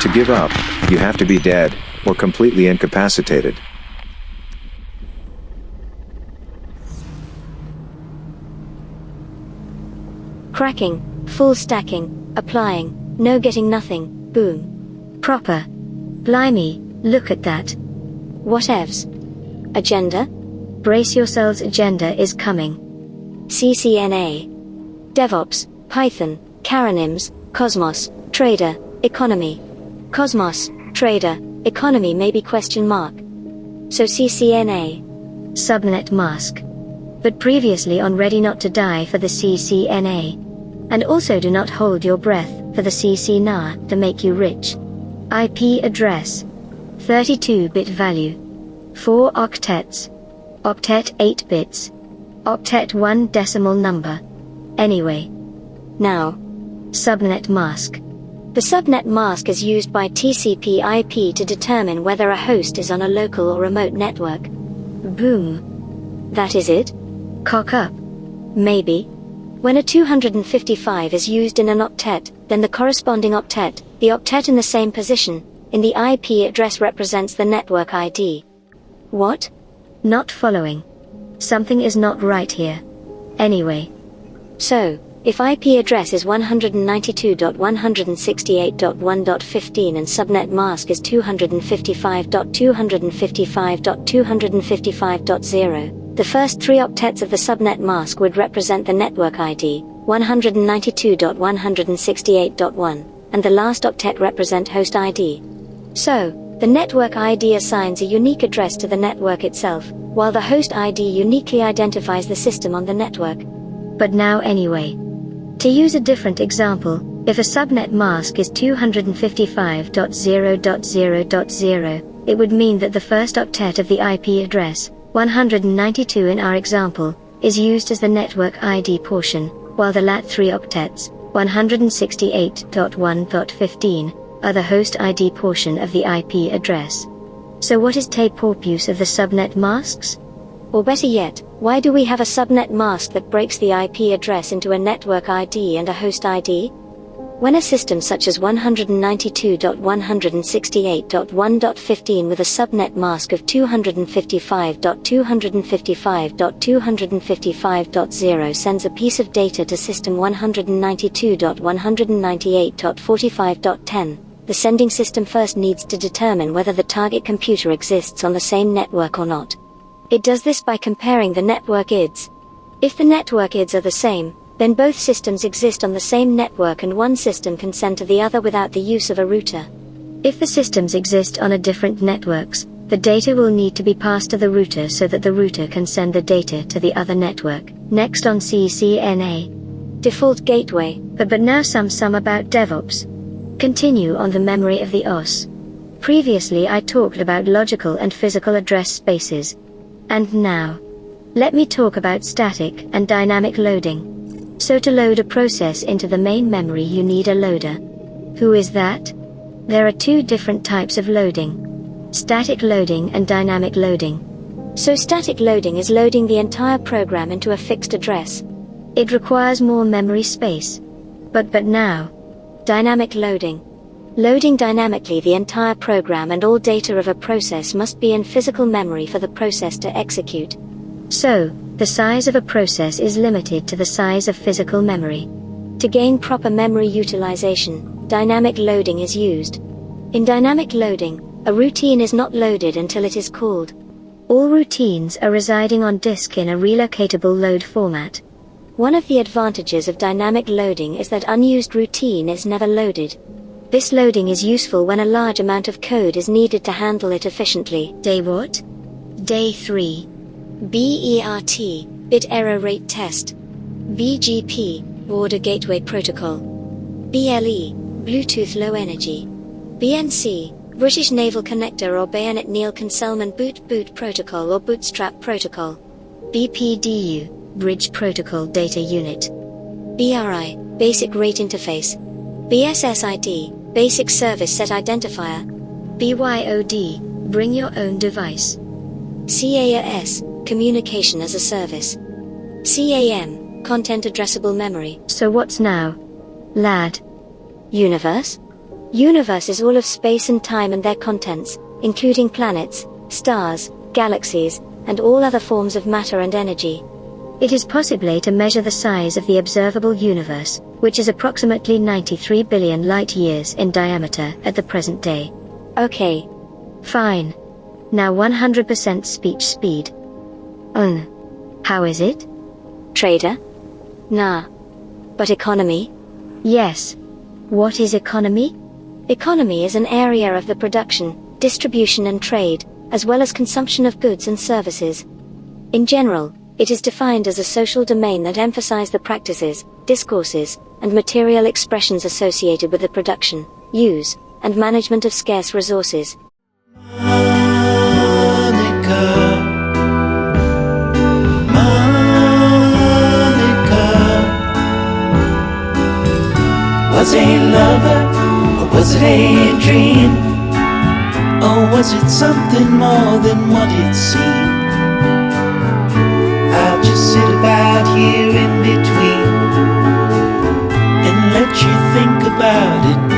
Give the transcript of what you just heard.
To give up, you have to be dead, or completely incapacitated. Cracking, full stacking, applying, no getting nothing, boom. Proper. Blimey, look at that. Whatevs. Agenda? Brace yourselves, agenda is coming. CCNA. DevOps, Python, Caronyms, Cosmos, Trader, Economy. Cosmos, Trader, Economy may be question mark. So CCNA. Subnet mask. But previously on Ready Not to Die for the CCNA. And also do not hold your breath for the ccna to make you rich. IP address. 32-bit value. 4 octets. Octet 8 bits. Octet 1 decimal number. Anyway. Now. Subnet mask. The subnet mask is used by TCP/IP to determine whether a host is on a local or remote network. Boom. That is it? Cock up. Maybe. When a 255 is used in an octet, then the corresponding octet, the octet in the same position, in the IP address represents the network ID. What? Not following. Something is not right here. Anyway. So, if IP address is 192.168.1.15 and subnet mask is 255.255.255.0, the first 3 octets of the subnet mask would represent the network ID, 192.168.1, and the last octet represent host ID. So, the network ID assigns a unique address to the network itself, while the host ID uniquely identifies the system on the network. But now anyway. To use a different example, if a subnet mask is 255.0.0.0, it would mean that the first octet of the IP address, 192 in our example, is used as the network ID portion, while the lat 3 octets, 168.1.15, are the host ID portion of the IP address. So what is tape-warp use of the subnet masks? Or better yet, why do we have a subnet mask that breaks the IP address into a network ID and a host ID? When a system such as 192.168.1.15 with a subnet mask of 255.255.255.0 sends a piece of data to system 192.198.45.10, the sending system first needs to determine whether the target computer exists on the same network or not. It does this by comparing the network IDs. If the network IDs are the same, then both systems exist on the same network and one system can send to the other without the use of a router. If the systems exist on a different networks, the data will need to be passed to the router so that the router can send the data to the other network. Next on CCNA. Default gateway. But now some about DevOps. Continue on the memory of the OS. Previously I talked about logical and physical address spaces. And now, let me talk about static and dynamic loading. So to load a process into the main memory you need a loader. Who is that? There are 2 different types of loading. Static loading and dynamic loading. So static loading is loading the entire program into a fixed address. It requires more memory space. But now, dynamic loading. Loading dynamically the entire program and all data of a process must be in physical memory for the process to execute. So, the size of a process is limited to the size of physical memory. To gain proper memory utilization, dynamic loading is used. In dynamic loading, a routine is not loaded until it is called. All routines are residing on disk in a relocatable load format. One of the advantages of dynamic loading is that unused routine is never loaded. This loading is useful when a large amount of code is needed to handle it efficiently. Day what? Day 3. BERT, Bit Error Rate Test. BGP, Border Gateway Protocol. BLE, Bluetooth Low Energy. BNC, British Naval Connector or Bayonet Neil Conselman Boot Protocol or Bootstrap Protocol. BPDU, Bridge Protocol Data Unit. BRI, Basic Rate Interface. BSSID, Basic Service Set Identifier. BYOD, Bring Your Own Device. CAS, Communication as a Service. CAM, Content Addressable Memory. So what's now? LAD. Universe? Universe is all of space and time and their contents, including planets, stars, galaxies, and all other forms of matter and energy. It is possible to measure the size of the observable universe, which is approximately 93 billion light-years in diameter at the present day. Okay. Fine. Now 100% speech speed. How is it? Trader? Nah. But economy? Yes. What is economy? Economy is an area of the production, distribution and trade, as well as consumption of goods and services. In general, it is defined as a social domain that emphasizes the practices, discourses, and material expressions associated with the production, use, and management of scarce resources. Was it a lover, or was it a dream? Or was it something more than what it seemed? I'll just sit about here in between and let you think about it.